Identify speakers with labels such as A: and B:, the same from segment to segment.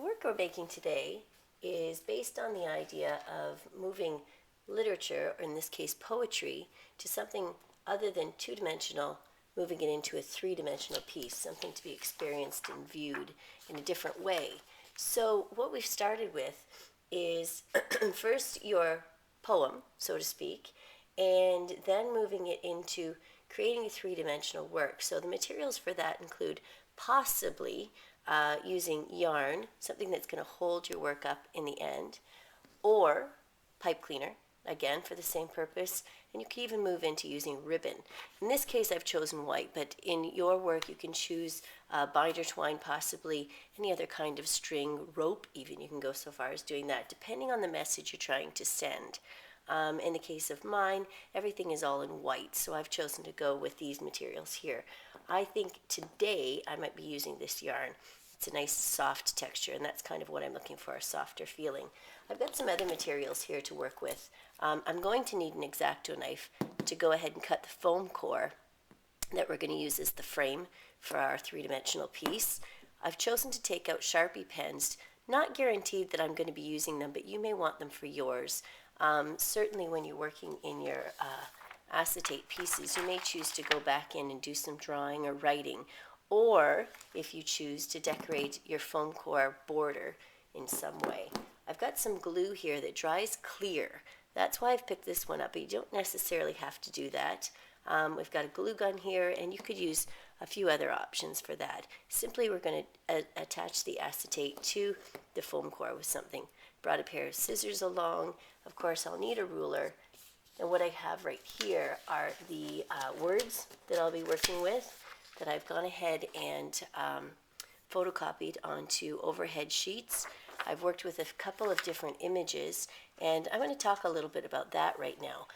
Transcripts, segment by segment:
A: work we're making today is based on the idea of moving literature, or in this case poetry, to something other than two-dimensional, moving it into a three-dimensional piece, something to be experienced and viewed in a different way. So what we've started with is first your poem, so to speak, and then moving it into creating a three-dimensional work. So the materials for that include possibly using yarn, something that's going to hold your work up in the end, or pipe cleaner, again for the same purpose, and you can even move into using ribbon. In this case I've chosen white, but in your work you can choose binder twine, possibly any other kind of string, rope even, you can go so far as doing that, depending on the message you're trying to send. In the case of mine, everything is all in white, so I've chosen to go with these materials here. I think today I might be using this yarn. It's a nice soft texture, and that's kind of what I'm looking for, a softer feeling. I've got some other materials here to work with. I'm going to need an X-Acto knife to go ahead and cut the foam core that we're going to use as the frame for our three-dimensional piece. I've chosen to take out Sharpie pens, not guaranteed that I'm going to be using them, but you may want them for yours. Certainly when you're working in your acetate pieces, you may choose to go back in and do some drawing or writing, or if you choose to decorate your foam core border in some way. I've got some glue here that dries clear. That's why I've picked this one up, but you don't necessarily have to do that. We've got a glue gun here, and you could use a few other options for that. Simply we're going to attach the acetate to the foam core with something. Brought a pair of scissors along. Of course I'll need a ruler, and what I have right here are the words that I'll be working with that I've gone ahead and photocopied onto overhead sheets. I've worked with a couple of different images, and I'm going to talk a little bit about that right now.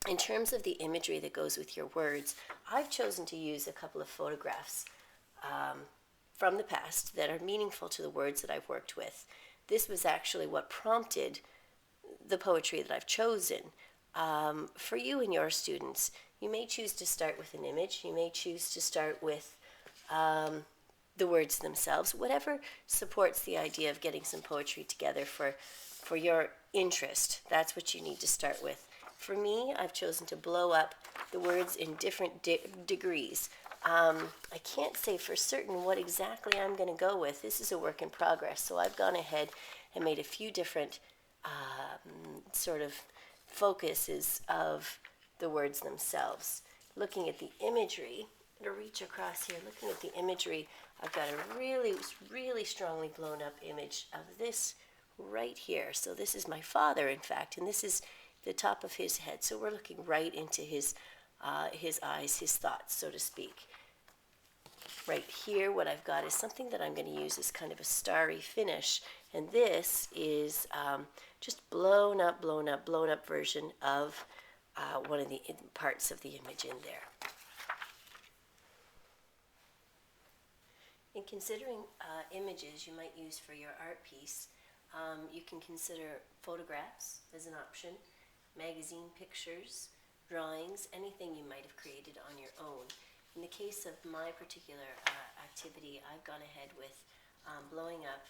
A: In terms of the imagery that goes with your words, I've chosen to use a couple of photographs from the past that are meaningful to the words that I've worked with. This was actually what prompted the poetry that I've chosen. For you and your students, you may choose to start with an image, you may choose to start with the words themselves, whatever supports the idea of getting some poetry together for your interest. That's what you need to start with. For me, I've chosen to blow up the words in different degrees. I can't say for certain what exactly I'm going to go with. This is a work in progress, so I've gone ahead and made a few different sort of focuses of the words themselves. Looking at the imagery, to reach across here, looking at the imagery, I've got a really strongly blown up image of this right here. So this is my father, in fact, and this is the top of his head. So we're looking right into his eyes, his thoughts, so to speak. Right here, what I've got is something that I'm going to use as kind of a starry finish, and this is just blown up version of one of the parts of the image in there. In considering images you might use for your art piece, you can consider photographs as an option, magazine pictures, drawings, anything you might have created on your own. In the case of my particular activity, I've gone ahead with blowing up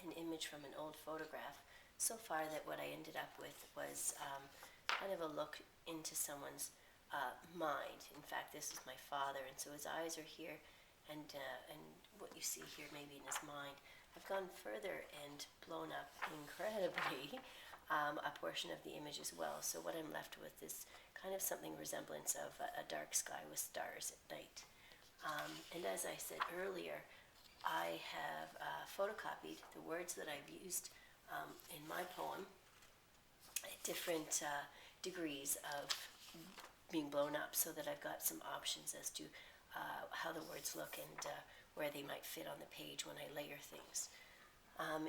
A: an image from an old photograph, so far that what I ended up with was kind of a look into someone's mind. In fact, this is my father, and so his eyes are here, and what you see here maybe in his mind. I've gone further and blown up incredibly a portion of the image as well. So what I'm left with is kind of something resemblance of a dark sky with stars at night. And as I said earlier, I have photocopied the words that I've used in my poem at different degrees of being blown up, so that I've got some options as to how the words look and where they might fit on the page when I layer things.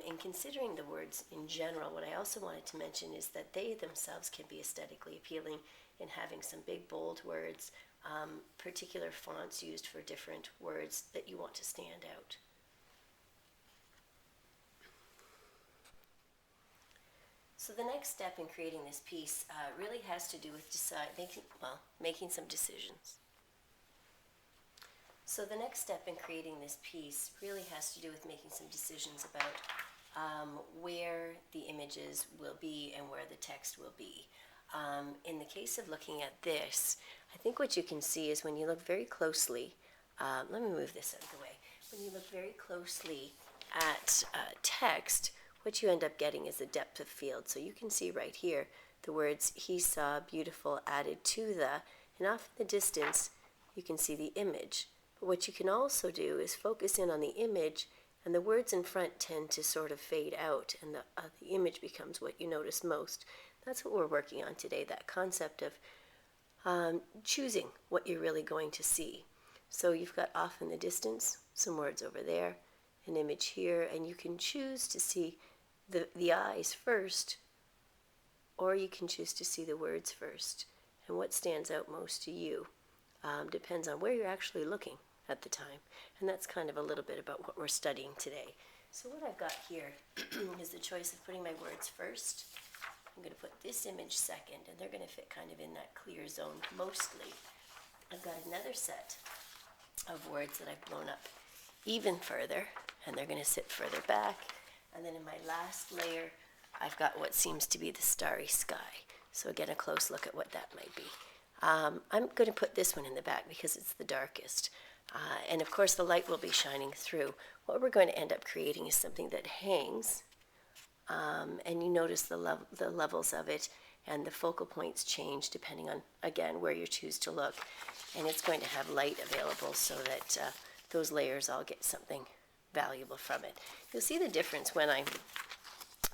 A: In considering the words in general, what I also wanted to mention is that they themselves can be aesthetically appealing in having some big bold words, particular fonts used for different words that you want to stand out. So the next step in creating this piece really has to do with making some decisions. So the next step in creating this piece really has to do with making some decisions about where the images will be and where the text will be. In the case of looking at this, I think what you can see is when you look very closely, let me move this out of the way. When you look very closely at text, what you end up getting is a depth of field. So you can see right here the words "he saw beautiful" added to the, and off in the distance you can see the image. But what you can also do is focus in on the image, and the words in front tend to sort of fade out, and the image becomes what you notice most. That's what we're working on today, that concept of choosing what you're really going to see. So you've got off in the distance some words over there, an image here, and you can choose to see the eyes first, or you can choose to see the words first. And what stands out most to you depends on where you're actually looking at the time. And that's kind of a little bit about what we're studying today. So what I've got here is the choice of putting my words first. I'm going to put this image second, and they're going to fit kind of in that clear zone mostly. I've got another set of words that I've blown up even further, and they're going to sit further back. And then in my last layer, I've got what seems to be the starry sky. So again, a close look at what that might be. I'm going to put this one in the back because it's the darkest. And of course, the light will be shining through. What we're going to end up creating is something that hangs. And you notice the levels of it, and the focal points change depending on, again, where you choose to look. And it's going to have light available so that those layers all get something valuable from it. You'll see the difference when I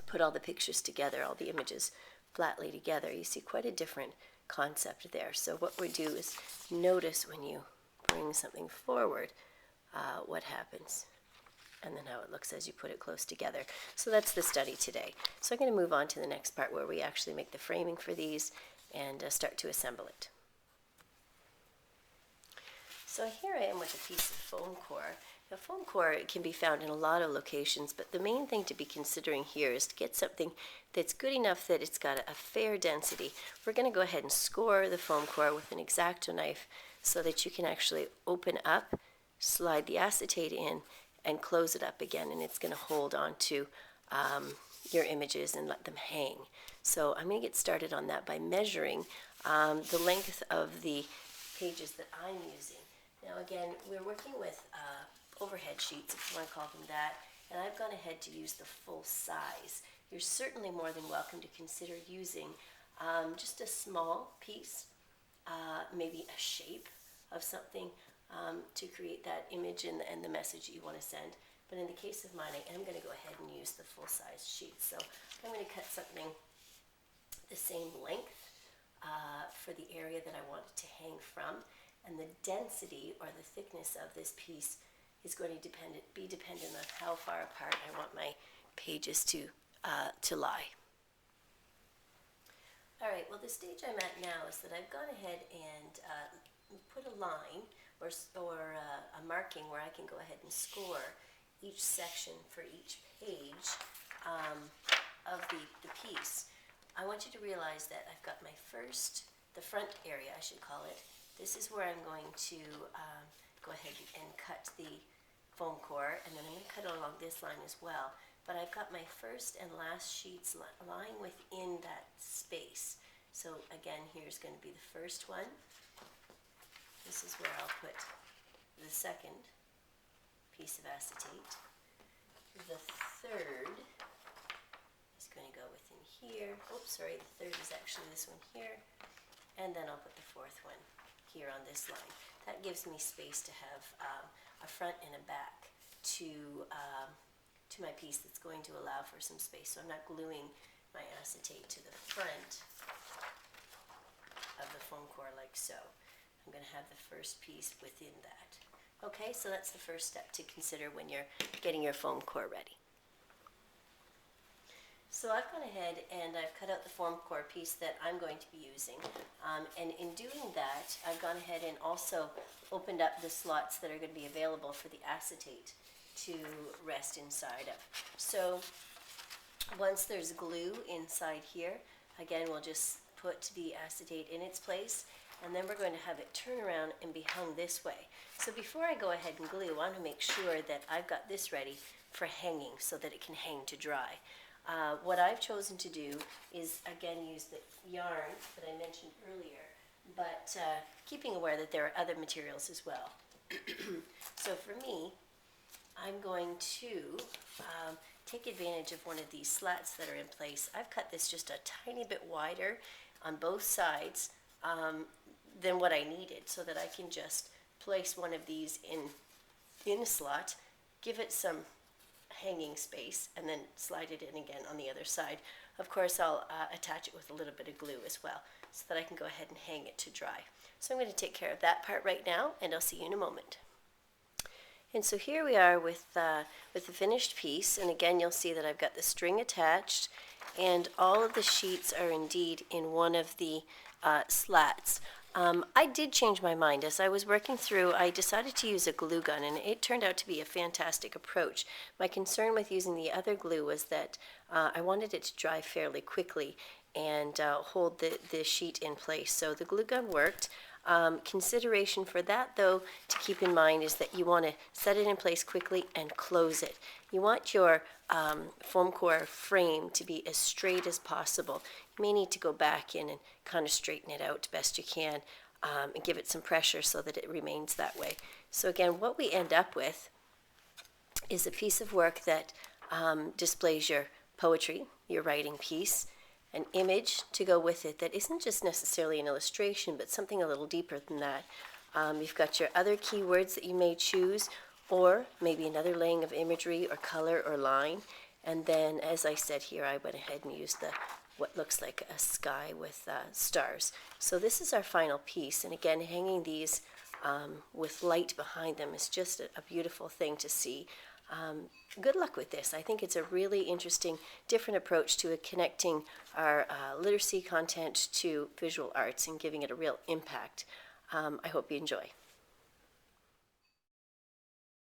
A: put all the pictures together, all the images flatly together. You see quite a different concept there. So what we do is notice when you bring something forward what happens, and then how it looks as you put it close together. So that's the study today. So I'm going to move on to the next part where we actually make the framing for these and start to assemble it. So here I am with a piece of foam core. Now foam core can be found in a lot of locations, but the main thing to be considering here is to get something that's good enough that it's got a fair density. We're going to go ahead and score the foam core with an X-Acto knife so that you can actually open up, slide the acetate in, and close it up again, and it's going to hold on to your images and let them hang. So I'm going to get started on that by measuring the length of the pages that I'm using. Now again, we're working with overhead sheets, if you want to call them that, and I've gone ahead to use the full size. You're certainly more than welcome to consider using just a small piece, maybe a shape of something to create that image and the message that you want to send. But in the case of mine, I am going to go ahead and use the full-size sheet. So I'm going to cut something the same length for the area that I want it to hang from, and the density or the thickness of this piece is going to be dependent on how far apart I want my pages to lie. All right, well the stage I'm at now is that I've gone ahead and put a line or a marking where I can go ahead and score each section for each page of the piece. I want you to realize that I've got the front area, I should call it. This is where I'm going to go ahead and cut the foam core, and then I'm going to cut it along this line as well. But I've got my first and last sheets lying within that space. So again, here's going to be the first one. This is where I'll put the second piece of acetate. The third is going to go within here. Oops, sorry, the third is actually this one here. And then I'll put the fourth one here on this line. That gives me space to have a front and a back to my piece that's going to allow for some space. So I'm not gluing my acetate to the front of the foam core like so. I'm going to have the first piece within that. Okay, so that's the first step to consider when you're getting your foam core ready. So I've gone ahead and I've cut out the foam core piece that I'm going to be using. And in doing that, I've gone ahead and also opened up the slots that are going to be available for the acetate to rest inside of. So once there's glue inside here, again, we'll just put the acetate in its place. and then we're going to have it turn around and be hung this way. So before I go ahead and glue, I want to make sure that I've got this ready for hanging so that it can hang to dry. What I've chosen to do is again use the yarn that I mentioned earlier, but keeping aware that there are other materials as well. So for me, I'm going to take advantage of one of these slats that are in place. I've cut this just a tiny bit wider on both sides than what I needed, so that I can just place one of these in a slot, give it some hanging space, and then slide it in again on the other side. Of course, I'll attach it with a little bit of glue as well, so that I can go ahead and hang it to dry. So I'm going to take care of that part right now, and I'll see you in a moment. And so here we are with the finished piece, and again you'll see that I've got the string attached, and all of the sheets are indeed in one of the slats. I did change my mind. As I was working through, I decided to use a glue gun, and it turned out to be a fantastic approach. My concern with using the other glue was that I wanted it to dry fairly quickly and hold the sheet in place. So the glue gun worked. Consideration for that, though, to keep in mind is that you want to set it in place quickly and close it. You want your foam core frame to be as straight as possible. You may need to go back in and kind of straighten it out best you can and give it some pressure so that it remains that way. So again, what we end up with is a piece of work that displays your poetry, your writing piece, an image to go with it that isn't just necessarily an illustration, but something a little deeper than that. You've got your other keywords that you may choose, or maybe another laying of imagery or color or line. And then, as I said here, I went ahead and used what looks like a sky with stars. So this is our final piece, and again, hanging these with light behind them is just a beautiful thing to see. Good luck with this. I think it's a really interesting, different approach to connecting our literacy content to visual arts and giving it a real impact. I hope you enjoy.